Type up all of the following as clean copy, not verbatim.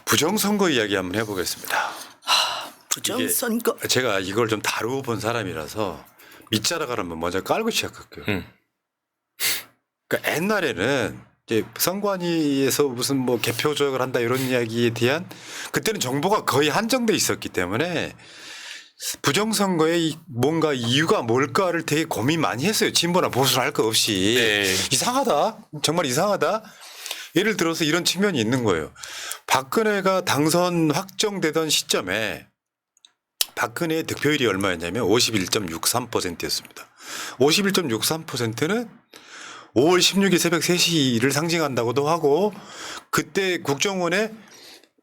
부정선거 이야기 한번 해보겠습니다. 부정선거. 제가 이걸 좀 다루어 본 사람이라서 밑자락을 한번 먼저 깔고 시작할게요. 그러니까 옛날에는 이제 선관위에서 무슨 뭐 개표 조작을 한다 이런 이야기에 대한 그때는 정보가 거의 한정돼 있었기 때문에 부정선거의 뭔가 이유가 뭘까를 되게 고민 많이 했어요. 진보나 보수나 할 거 없이. 네. 이상하다. 정말 이상하다. 예를 들어서 이런 측면이 있는 거예요. 박근혜가 당선 확정되던 시점에 박근혜의 득표율이 얼마였냐면 51.63%였습니다. 51.63%는 5월 16일 새벽 3시를 상징한다고도 하고 그때 국정원의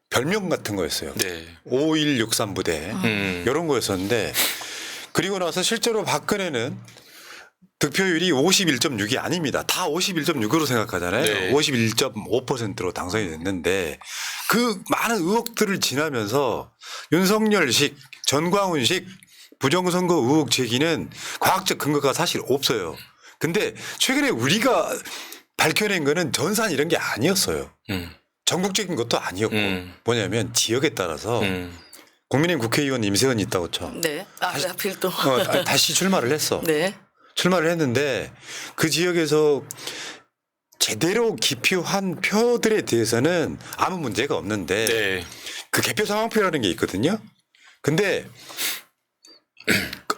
별명 같은 거였어요. 네. 5163 부대 이런 거였었는데 그리고 나서 실제로 박근혜는 득표율이 51.6이 아닙니다. 다 51.6으로 생각하잖아요. 네. 51.5%로 당선이 됐는데 그 많은 의혹들을 지나면서 윤석열식, 전광훈식 부정선거 의혹 제기는 과학적 근거가 사실 없어요. 근데 최근에 우리가 밝혀낸 거는 전산 이런 게 아니었어요. 전국적인 것도 아니었고 뭐냐면 지역에 따라서 국민의힘 국회의원 임세현이 있다고 쳐. 네. 하필 또. 다시 출마를 했어. 네. 출마를 했는데 그 지역에서 제대로 기표한 표들에 대해서는 아무 문제가 없는데 네. 그 개표 상황표라는 게 있거든요. 근데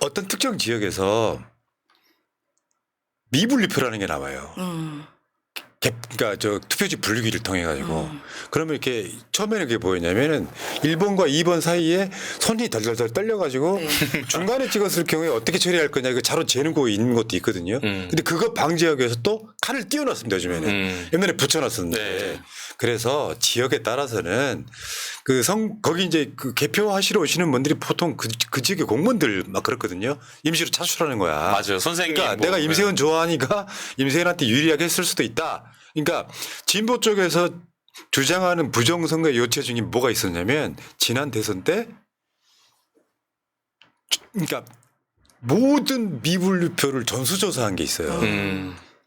어떤 특정 지역에서 미분류표라는 게 나와요. 그러니까 저 투표지 분류기를 통해 가지고 그러면 이렇게 처음에는 그게 뭐였냐면은 1번과 2번 사이에 손이 덜덜덜 떨려 가지고 네. 중간에 찍었을 경우에 어떻게 처리할 거냐 이거 자로 재는 거 있는 것도 있거든요. 근데 그거 방지하기 위해서 또 칸을 띄워놨습니다. 요즘에는 옛날에 붙여놨었는데 네. 그래서 지역에 따라서는 그 거기 이제 그 개표하시러 오시는 분들이 보통 그 지역의 공무원들 막 그렇거든요. 임시로 차출하는 거야. 맞아요. 선생님. 그러니까 뭐, 내가 임세현 좋아하니까 임세현한테 유리하게 했을 수도 있다. 그러니까 진보 쪽에서 주장하는 부정선거의 요체 중에 뭐가 있었냐면 지난 대선 때 그러니까 모든 미분류표를 전수조사한 게 있어요.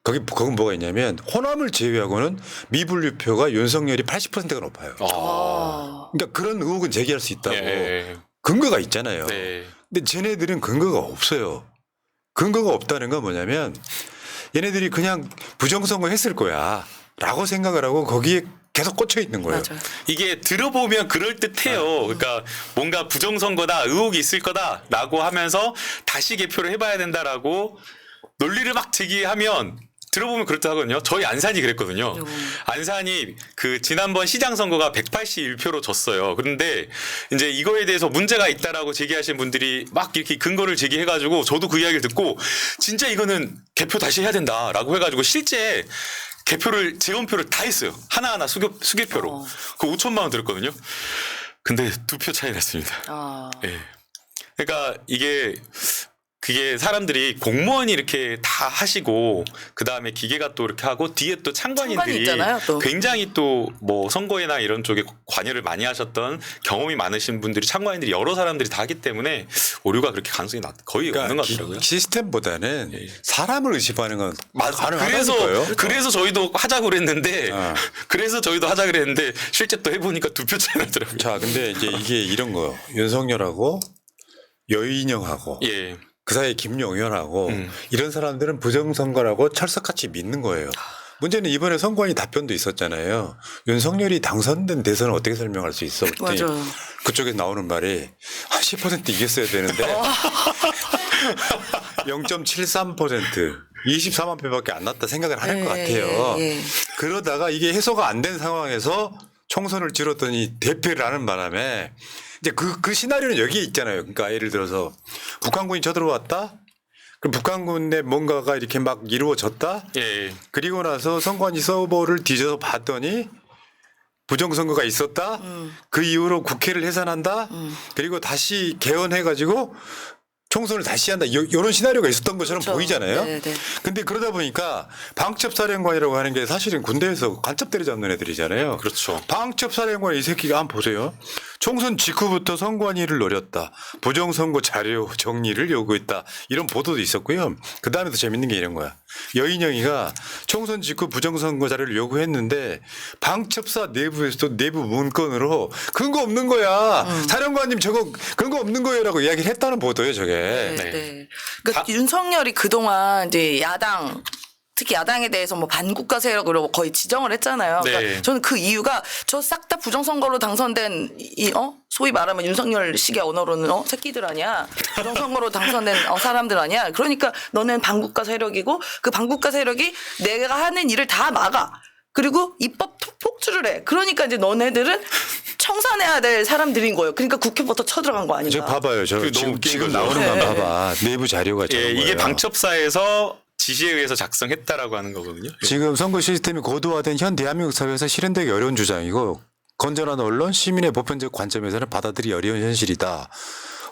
거기 뭐가 있냐면 호남을 제외하고는 미분류표가 윤석열이 80%가 높아요. 그러니까 그런 의혹은 제기할 수 있다고 예. 근거가 있잖아요. 네. 근데 쟤네들은 근거가 없어요. 근거가 없다는 건 뭐냐면 얘네들이 그냥 부정선거 했을 거야 라고 생각을 하고 거기에 계속 꽂혀 있는 거예요. 맞아요. 이게 들어보면 그럴듯해요. 그러니까 뭔가 부정선거다, 의혹이 있을 거다라고 하면서 다시 개표를 해봐야 된다라고 논리를 막 제기하면 들어보면 그렇다거든요. 저희 안산이 그랬거든요. 안산이 그 지난번 시장 선거가 181표로 졌어요. 그런데 이제 이거에 대해서 문제가 있다라고 제기하신 분들이 막 이렇게 근거를 제기해가지고 저도 그 이야기를 듣고 진짜 이거는 개표 다시 해야 된다라고 해가지고 실제 개표를 재원표를 다 했어요. 하나하나 수개표로. 그 5천만 원 들었거든요. 근데 2표 차이 났습니다. 예. 그러니까 그게 사람들이 공무원이 이렇게 다 하시고 그 다음에 기계가 또 이렇게 하고 뒤에 또 창관이 창관인들이 있잖아요, 또. 굉장히 또 뭐 선거회나 이런 쪽에 관여를 많이 하셨던 경험이 많으신 분들이 창관인들이 여러 사람들이 다 하기 때문에 오류가 그렇게 가능성이 거의 없는 것 같더라고요. 시스템보다는 예. 사람을 의심하는 건 맞아. 가능하다니까요. 그래서 저희도 하자고 그랬는데 실제 또 해보니까 2표 차이 나더라고요. 자, 근데 이제 이게 이런 거요. 윤석열하고 여인영하고 예. 그 사이에 김용현하고 이런 사람들은 부정선거라고 철석같이 믿는 거예요. 문제는 이번에 선관위 답변도 있었잖아요. 윤석열이 당선된 대선을 어떻게 설명할 수 있어? 그랬더니 맞아요. 그쪽에서 나오는 말이 10% 이겼어야 되는데 0.73% 24만 표밖에 안 났다 생각을 하는 것 같아요. 예. 그러다가 이게 해소가 안 된 상황에서 총선을 치렀더니 대패를 하는 바람에 이제 그 시나리오는 여기에 있잖아요. 그러니까 예를 들어서 북한군이 쳐들어왔다. 그럼 북한군의 뭔가가 이렇게 막 이루어졌다. 예. 그리고 나서 선관위 서버를 뒤져서 봤더니 부정선거가 있었다. 그 이후로 국회를 해산한다. 그리고 다시 개헌해가지고 총선을 다시 한다 이런 시나리오가 있었던 것처럼 그렇죠. 보이잖아요. 네, 네. 근데 그러다 보니까 방첩사령관이라고 하는 게 사실은 군대에서 간첩 때려잡는 애들이잖아요. 그렇죠. 방첩사령관 이 새끼가 한번 보세요. 총선 직후부터 선관위를 노렸다. 부정선거 자료 정리를 요구했다. 이런 보도도 있었고요. 그 다음에 더 재밌는 게 이런 거야. 여인영이가 총선 직후 부정선거 자료를 요구했는데 방첩사 내부에서도 내부 문건으로 근거 없는 거야. 사령관님 저거 근거 없는 거예요라고 이야기를 했다는 보도예요. 저게. 네. 네. 네. 그러니까 윤석열이 그동안 이제 야당 특히 야당에 대해서 뭐 반국가 세력으로 거의 지정을 했잖아요. 그러니까 네. 저는 그 이유가 저 싹 다 부정선거로 당선된 소위 말하면 윤석열식의 언어로는 새끼들 아니야. 부정선거로 당선된 사람들 아니야. 그러니까 너는 반국가 세력이고 그 반국가 세력이 내가 하는 일을 다 막아. 그리고 입법 폭주를 해. 그러니까 이제 너네들은 청산해야 될 사람들인 거예요. 그러니까 국회부터 쳐들어간 거 아닌가. 저 봐봐요. 저 그게 너무 지금 웃긴 나오는 거죠. 거 네. 봐봐. 내부 자료가 저런 예, 거예요. 이게 방첩사에서 지시에 의해서 작성했다라고 하는 거거든요. 지금 선거 시스템이 고도화된 현 대한민국 사회에서 실현되기 어려운 주장이고 건전한 언론 시민의 보편적 관점에서는 받아들이기 어려운 현실이다.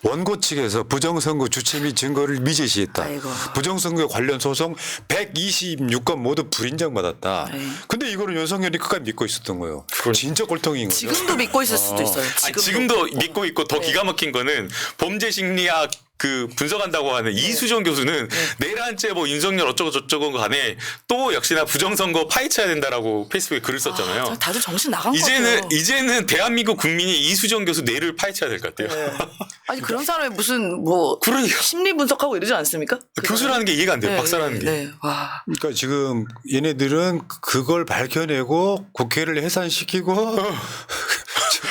원고 측에서 부정선거 주체 및 증거를 미제시했다. 아이고. 부정선거 관련 소송 126건 모두 불인정받았다. 에이. 근데 이거는 윤석열이 끝까지 믿고 있었던 거예요. 진짜 꼴통인 거죠. 지금도 믿고 있을 수도 있어요. 아니, 지금도 믿고 있고 더 기가 막힌 거는 범죄 심리학 그 분석한다고 하는 이수정 교수는 내란죄 뭐 윤석열 어쩌고 저쩌고 간에 또 역시나 부정선거 파헤쳐야 된다라고 페이스북에 글을 썼잖아요. 다들 정신 나간 거 같아요. 이제는 대한민국 국민이 이수정 교수 뇌를 파헤쳐야 될 것 같아요. 아니 그런 사람이 무슨 뭐 그러니까. 심리 분석하고 이러지 않습니까? 교수라는 게 이해가 안 돼요. 네, 박사라는 게. 네. 와. 그러니까 지금 얘네들은 그걸 밝혀내고 국회를 해산시키고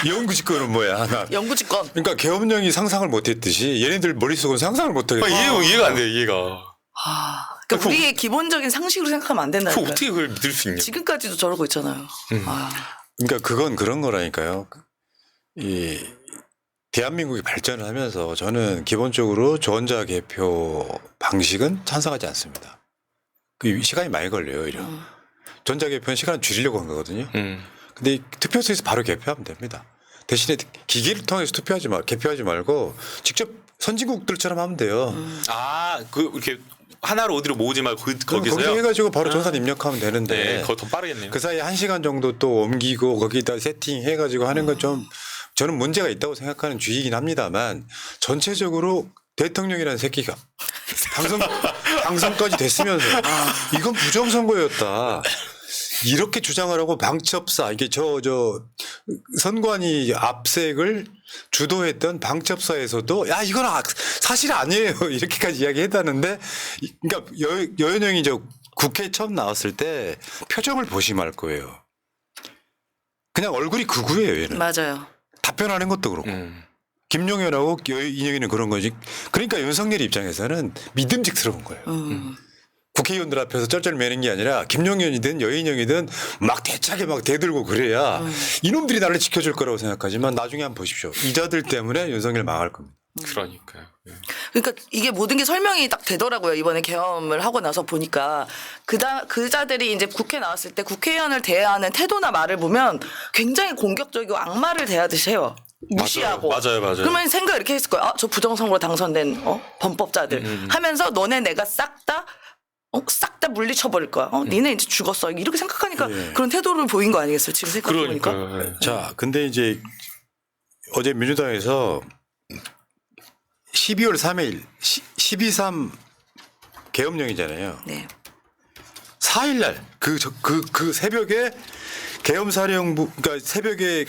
연구직권은 뭐야 하나. 연구직권. 그러니까 계엄령이 상상을 못했듯이 얘네들 머릿속은 상상을 못하겠어. 이해가 안 돼요. 이해가. 그러니까 우리의 기본적인 상식으로 생각하면 안 그 된다니까요. 어떻게 그걸 믿을 수 있냐. 지금까지도 저러고 있잖아요. 아, 그러니까 그건 그런 거라니까요. 이 대한민국이 발전을 하면서 저는 기본적으로 전자개표 방식은 찬성하지 않습니다. 그 시간이 많이 걸려요, 오히려. 전자개표는 시간을 줄이려고 한 거거든요. 근데 투표소에서 바로 개표하면 됩니다. 대신에 기기를 통해서 개표하지 말고 직접 선진국들처럼 하면 돼요. 그 이렇게 하나로 어디로 모으지 말고 거기서 거기서요. 해가지고 바로 전산 입력하면 되는데 네, 그거 더 빠르겠네요. 그 사이에 1시간 정도 또 옮기고 거기다 세팅해가지고 하는 건 좀 저는 문제가 있다고 생각하는 주의이긴 합니다만 전체적으로 대통령이라는 새끼가 당선까지 됐으면서 이건 부정선거였다. 이렇게 주장을 하고 방첩사 이게 저 선관위 압색을 주도했던 방첩사에서도 야 이건 사실 아니에요 이렇게까지 이야기했다는데 그러니까 여연형이 저 국회 처음 나왔을 때 표정을 보시면 알 거예요. 그냥 얼굴이 극우예요 얘는. 맞아요. 답변하는 것도 그렇고 김용현하고 이인영이는 그런 거지. 그러니까 윤석열 입장에서는 믿음직스러운 거예요. 국회의원들 앞에서 쩔쩔매는 게 아니라 김용현이든 여인영이든 막 대차게 막 대들고 그래야 이놈들이 나를 지켜줄 거라고 생각하지만 나중에 한번 보십시오. 이자들 때문에 윤석열 망할 겁니다. 그러니까요. 예. 그러니까 이게 모든 게 설명이 딱 되더라고요. 이번에 계엄을 하고 나서 보니까 그자들이 이제 국회 나왔을 때 국회의원을 대하는 태도나 말을 보면 굉장히 공격적이고 악마를 대하듯이 해요. 무시하고. 맞아요. 그러면 생각 이렇게 했을 거예요. 저 부정선거로 당선된 범법자들 하면서 너네 내가 싹 다 물리쳐버릴 거야. 니네 이제 죽었어. 이렇게 생각하니까 그런 태도를 보인 거 아니겠어요? 지금 생각해보니까. 그러니까. 예. 자, 근데 이제 어제 민주당에서 12월 3일 12.3 계엄령이잖아요. 네. 4일날 그 새벽에 계엄사령부 그러니까 새벽에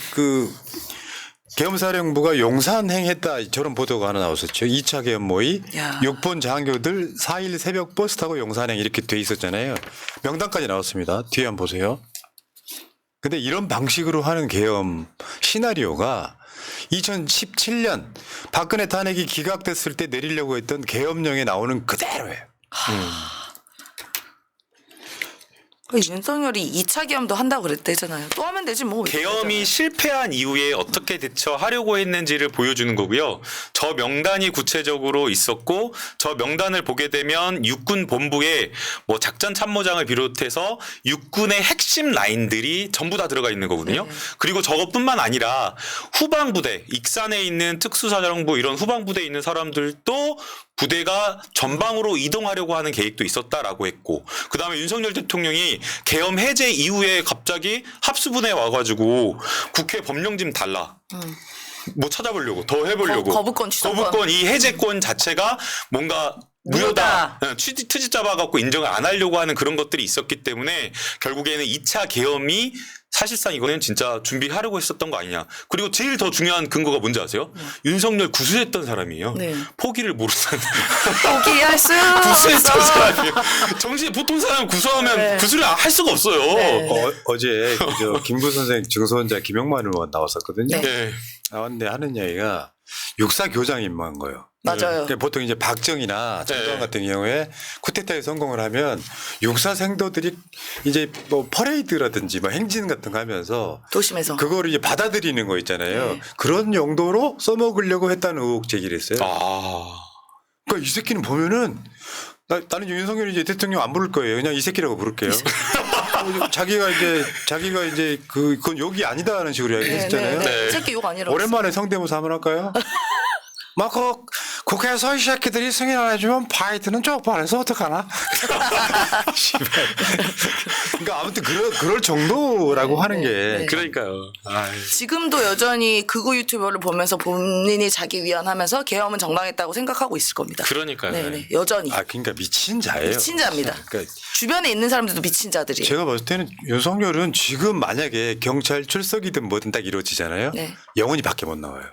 계엄사령부가 용산행했다 저런 보도가 하나 나왔었죠. 2차 계엄 모의 야. 6번 장교들 4일 새벽 버스 타고 용산행 이렇게 돼 있었잖아요. 명단까지 나왔습니다. 뒤에 한번 보세요. 근데 이런 방식으로 하는 계엄 시나리오가 2017년 박근혜 탄핵이 기각됐을 때 내리려고 했던 계엄령에 나오는 그대로예요. 윤석열이 2차 계엄도 한다고 그랬대잖아요. 또 하면 되지 뭐. 계엄이 실패한 이후에 어떻게 대처하려고 했는지를 보여주는 거고요. 저 명단이 구체적으로 있었고 저 명단을 보게 되면 육군 본부에 뭐 작전 참모장을 비롯해서 육군의 핵심 라인들이 전부 다 들어가 있는 거거든요. 그리고 저것뿐만 아니라 후방부대, 익산에 있는 특수사령부 이런 후방부대에 있는 사람들도 부대가 전방으로 이동하려고 하는 계획도 있었다라고 했고 그다음에 윤석열 대통령이 계엄 해제 이후에 갑자기 합수분에 와가지고 국회 법령집 달라. 뭐 찾아보려고 더 해보려고 거부권 취소권. 거부권 이 해제권 자체가 뭔가 무효다. 트집 잡아갖고 인정을 안 하려고 하는 그런 것들이 있었기 때문에 결국에는 2차 계엄이 사실상 이거는 진짜 준비하려고 했었던 거 아니냐. 그리고 제일 더 중요한 근거가 뭔지 아세요? 윤석열 구수했던 사람이에요. 네. 포기를 모르는 포기할 수 구수했던 없어. 사람이에요. 정신 보통 사람 구수하면 네. 구수를 할 수가 없어요. 네. 어제 김구 선생 증소원자 김영만 의원 나왔었거든요. 네. 네. 나왔는데 하는 이야기가 육사 교장 임무한 거예요. 맞아요. 그러니까 보통 이제 박정희나 전두환 네. 같은 경우에 쿠데타에 성공을 하면 육사 생도들이 이제 뭐 퍼레이드라든지 뭐 행진 같은 거 하면서 도심에서. 그거를 이제 받아들이는 거 있잖아요. 네. 그런 용도로 써먹으려고 했다는 의혹 제기를 했어요. 아. 그러니까 이 새끼는 보면은 나는 윤석열이 이제 대통령 안 부를 거예요. 그냥 이 새끼라고 부를게요. 자기가 이제 그건 욕이 아니다 하는 식으로 이야기했잖아요. 네. 새끼 욕 아니라고. 오랜만에 성대모사 한번 할까요? 막 국회에서 이 새끼들이 승인 안 해주면 바이든은 쪽팔려서 어떡하나? 씨발. 그러니까 아무튼 그럴 정도라고 하는 게 네. 그러니까요. 아이. 지금도 여전히 극우 유튜버를 보면서 본인이 자기 위안하면서 계엄은 정당했다고 생각하고 있을 겁니다. 그러니까요. 네네. 여전히. 그러니까 미친 자예요. 미친 자입니다. 그러니까 주변에 있는 사람들도 미친 자들이에요. 제가 봤을 때는 윤석열은 지금 만약에 경찰 출석이든 뭐든 딱 이루어지잖아요. 네. 영원히 밖에 못 나와요.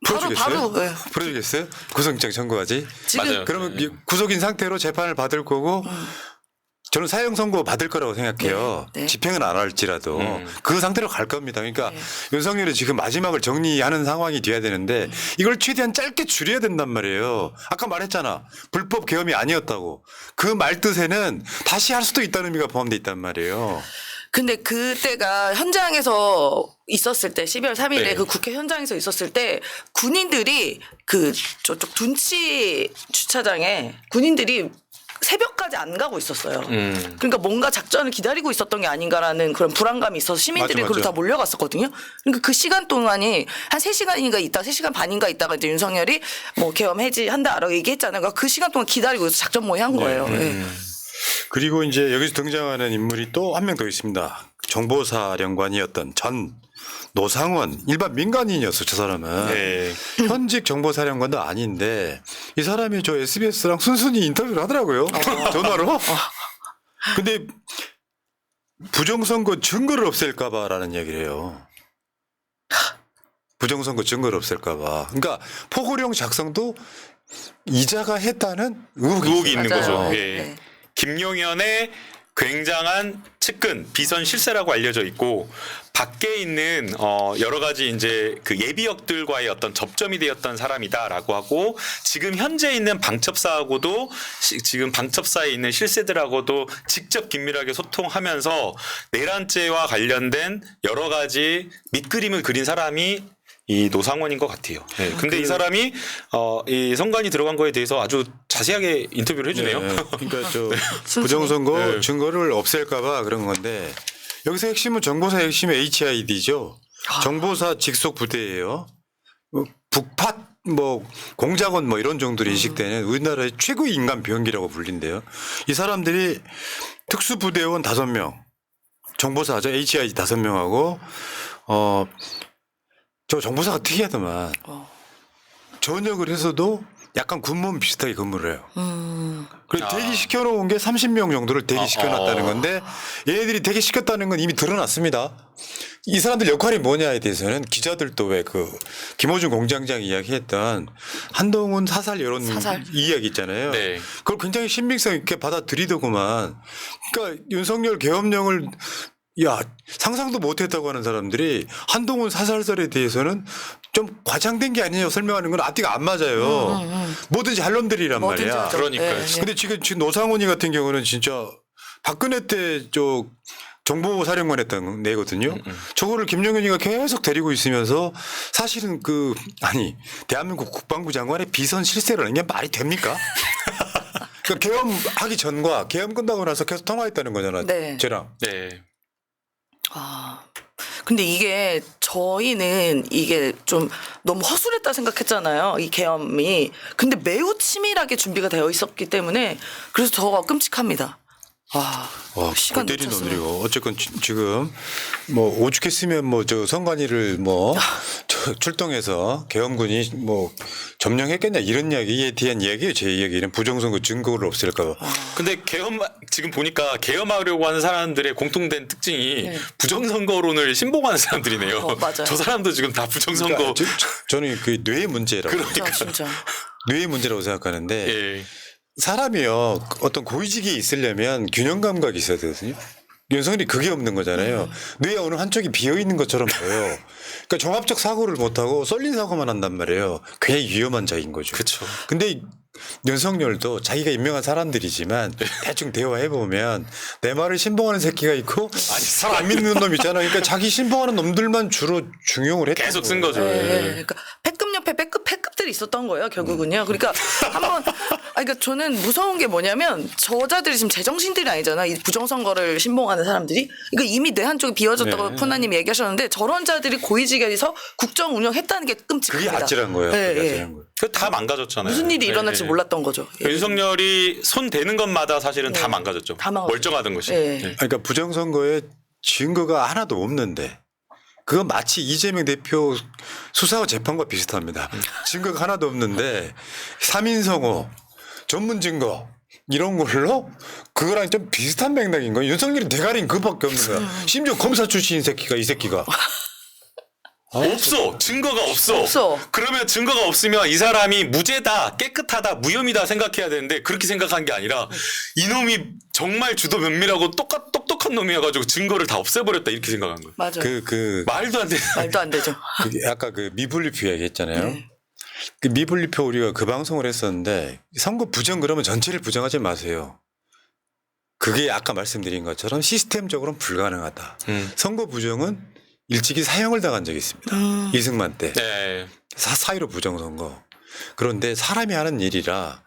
풀어주겠어요? 바로 네. 풀어주겠어요? 구속영장 청구하지? 지금 맞아요. 그러면 구속인 상태로 재판을 받을 거고 저는 사형 선고 받을 거라고 생각해요. 네, 네. 집행은 안 할지라도 그 상태로 갈 겁니다. 그러니까 윤석열이 지금 마지막을 정리하는 상황이 돼야 되는데 이걸 최대한 짧게 줄여야 된단 말이에요. 아까 말했잖아. 불법 계엄이 아니었다고. 그 말 뜻에는 다시 할 수도 있다는 의미가 포함되어 있단 말이에요. 근데 그때가 현장에서 있었을 때 12월 3일에 네. 그 국회 현장에서 있었을 때 군인들이 그 저쪽 둔치 주차장에 군인들이 새벽까지 안 가고 있었어요. 그러니까 뭔가 작전을 기다리고 있었던 게 아닌가라는 그런 불안감이 있어서 시민들이 맞아, 그걸 맞아. 다 몰려갔었거든요. 그러니까 그 시간 동안이 한 3시간인가 있다, 3시간 반인가 있다가 이제 윤석열이 뭐 계엄 해지한다라고 얘기했잖아요. 그러니까 그 시간 동안 기다리고 작전 모의 한 거예요. 예. 그리고 이제 여기서 등장하는 인물이 또 한 명 더 있습니다. 정보사령관이었던 전 노상원 일반 민간인이었어 저 사람은. 네. 현직 정보사령관도 아닌데 이 사람이 저 SBS랑 순순히 인터뷰를 하더라고요. 전화로. 근데 부정선거 증거를 없앨까봐라는 얘기를 해요. 부정선거 증거를 없앨까봐. 그러니까 포고령 작성도 이자가 했다는 의혹이 있는 맞아요. 거죠. 네. 예. 네. 김용현의 굉장한 측근 비선 실세라고 알려져 있고 밖에 있는 여러 가지 이제 그 예비역들과의 어떤 접점이 되었던 사람이다라고 하고 지금 현재 있는 방첩사하고도 지금 방첩사에 있는 실세들하고도 직접 긴밀하게 소통하면서 내란죄와 관련된 여러 가지 밑그림을 그린 사람이 이 노상원인 것 같아요. 네. 근데 이 사람이 이 선관위 들어간 거에 대해서 아주 자세하게 인터뷰를 해주네요. 네. 그러니까 저 부정선거 네. 증거를 없앨까봐 그런 건데 여기서 핵심은 정보사 핵심은 HID죠. 정보사 직속 부대예요. 북팟 뭐 공작원 뭐 이런 정도로 인식되는 우리나라의 최고의 인간 병기라고 불린대요. 이 사람들이 특수부대원 5명, 정보사죠. HID 5명하고 저 정보사가 특이하더만. 전역을 해서도 약간 군무원 비슷하게 근무를 해요. 그리고 대기시켜 놓은 게 30명 정도를 대기시켜 놨다는 건데 얘네들이 대기시켰다는 건 이미 드러났습니다. 이 사람들 역할이 뭐냐에 대해서는 기자들도 왜 그 김호준 공장장 이야기했던 한동훈 사살 이런 사살. 이야기 있잖아요. 네. 그걸 굉장히 신빙성 있게 받아들이더구만. 그러니까 윤석열 계엄령을 상상도 못했다고 하는 사람들이 한동훈 사살설에 대해서는 좀 과장된 게 아니냐고 설명하는 건 앞뒤가 안 맞아요. 뭐든지 할 놈들이란 뭐든지 말이야. 하죠. 그러니까요. 예, 예. 근데 지금 노상원이 같은 경우는 진짜 박근혜 때 정보사령관 했던 애거든요. 저거를 김정은이가 계속 데리고 있으면서 사실은 대한민국 국방부 장관의 비선 실세라는 게 말이 됩니까? 그러니까 계엄하기 전과 계엄 끝나고 나서 계속 통화했다는 거잖아. 네. 쟤랑. 네. 근데 이게 저희는 이게 좀 너무 허술했다 생각했잖아요. 이 계엄이. 근데 매우 치밀하게 준비가 되어 있었기 때문에 그래서 더 끔찍합니다. 시간 때리 놓쳤어요. 오늘이고 어쨌건 지금 뭐 오죽했으면 뭐 저 선관위를 뭐 출동해서 계엄군이 뭐 점령했겠냐 이런 이야기에 대한 이야기예요. 제 이야기는 부정선거 증거를 없앨까 봐. 근데 지금 보니까 계엄하려고 하는 사람들의 공통된 특징이 부정선거론을 신봉하는 사람들이네요. 맞아요. 저 사람도 지금 다 부정선거. 그러니까 저는 그 뇌의 문제라고 진짜. 뇌의 문제라고 생각하는데 예. 사람이요 어떤 고위직에 있으려면 균형 감각이 있어야 되거든요. 윤석열이 그게 없는 거잖아요. 뇌에 어느 한쪽이 비어 있는 것처럼 보여. 그러니까 종합적 사고를 못 하고 쏠린 사고만 한단 말이에요. 굉장히 위험한 자인 거죠. 그렇죠. 근데 윤석열도 자기가 임명한 사람들이지만 대충 대화해 보면 내 말을 신봉하는 새끼가 있고 잘 안 믿는 놈 있잖아. 그러니까 자기 신봉하는 놈들만 주로 중용을 했던 계속 쓴 거예요. 거죠. 그러니까 패급 옆에 패급들이 있었던 거예요, 결국은요. 그러니까 그러니까 저는 무서운 게 뭐냐면 저자들이 지금 제정신들이 아니잖아. 이 부정선거를 신봉하는 사람들이. 그러니까 이미 뇌 한쪽이 비어졌다고 푸나님이 얘기하셨는데 저런 자들이 고위직에서 국정 운영했다는 게 끔찍합니다. 그게 아찔한 거예요. 네, 그게 네. 아찔한 거예요. 다 망가졌잖아요. 무슨 일이 예, 일어날지 예. 몰랐던 거죠. 예. 윤석열이 손 대는 것마다 사실은 다 망가졌죠. 다 망가졌죠. 멀쩡하던 것이. 예. 예. 그러니까 부정선거에 증거가 하나도 없는데 그건 마치 이재명 대표 수사와 재판과 비슷합니다. 증거가 하나도 없는데 3인성호 전문 증거 이런 걸로 그거랑 좀 비슷한 맥락인 거예요. 윤석열이 대가리는 그밖에 없는 거야. 심지어 검사 출신인 새끼가 이 새끼가. 없어. 증거가 없어. 없어. 그러면 증거가 없으면 이 사람이 무죄다, 깨끗하다, 무혐의다 생각해야 되는데 그렇게 생각한 게 아니라 이놈이 정말 주도 면밀하고 똑똑한 놈이어가지고 증거를 다 없애버렸다 이렇게 생각한 거예요. 맞아요. 말도 안 돼. 말도 안 되죠. 아까 그 미분리표 얘기했잖아요. 네. 그 미분리표 우리가 그 방송을 했었는데 선거 부정 그러면 전체를 부정하지 마세요. 그게 아까 말씀드린 것처럼 시스템적으로는 불가능하다. 선거 부정은 일찍이 사형을 당한 적이 있습니다. 이승만 때. 네. 사유로 부정선거. 그런데 사람이 하는 일이라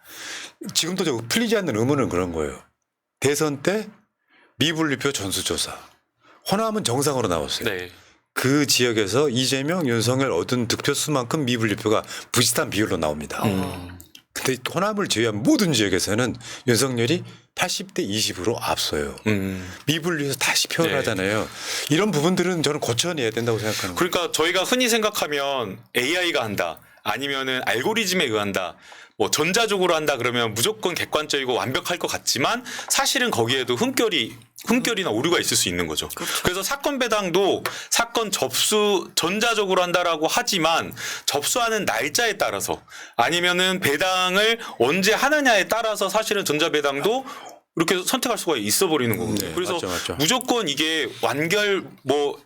지금도 저 풀리지 않는 의문은 그런 거예요. 대선 때 미분리표 전수조사. 호남은 정상으로 나왔어요. 네. 그 지역에서 이재명, 윤석열 얻은 득표수만큼 미분리표가 부짓한 비율로 나옵니다. 근데 호남을 제외한 모든 지역에서는 윤석열이 80대 20으로 앞서요. 미분리에서 다시 표현을 네. 하잖아요. 이런 부분들은 저는 고쳐내야 된다고 생각하는 거예요. 그러니까 저희가 흔히 생각하면 AI가 한다. 아니면은 알고리즘에 의한다. 뭐 전자적으로 한다 그러면 무조건 객관적이고 완벽할 것 같지만 사실은 거기에도 흠결이나 오류가 있을 수 있는 거죠. 그래서 사건 배당도 사건 접수 전자적으로 한다라고 하지만 접수하는 날짜에 따라서 아니면은 배당을 언제 하느냐에 따라서 사실은 전자 배당도 이렇게 선택할 수가 있어 버리는 거거든요. 네, 그래서 맞죠. 무조건 이게 완결 뭐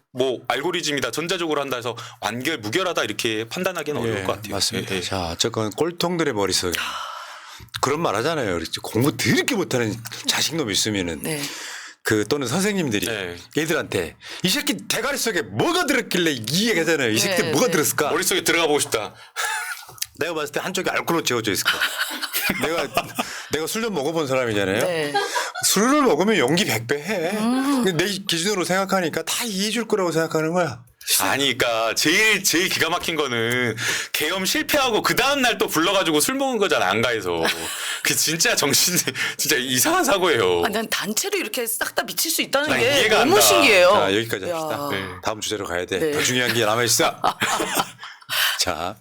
알고리즘이다 전자적으로 한다 해서 완결 무결하다 이렇게 판단하기는 어려울 것 같아요. 맞습니다. 예, 예. 자, 어쨌건 꼴통들의 머릿속에 그런 말 하잖아요. 공부 더럽게 못하는 자식놈 있으면은 네. 그 또는 선생님들이 네. 얘들한테 이 새끼 대가리 속에 뭐가 들었길래 이 얘기하잖아요. 이 새끼 네, 뭐가 네. 들었을까? 머릿속에 들어가 보고 싶다. 내가 봤을 때 한쪽이 알코올로 채워져 있을 거야. 내가 술 좀 먹어본 사람이잖아요. 네. 술을 먹으면 용기 100배 해. 근데 내 기준으로 생각하니까 다 이해해 줄 거라고 생각하는 거야. 아니, 그러니까 제일 기가 막힌 거는 계엄 실패하고 그 다음 날 또 불러가지고 술 먹은 거잖아 안가에서. 그 진짜 진짜 이상한 사고예요. 난 단체로 이렇게 싹 다 미칠 수 있다는 난 게 이해가 안 너무 가. 신기해요. 자, 여기까지 합시다. 야. 네. 다음 주제로 가야 돼. 네. 더 중요한 게 남아있어. 자,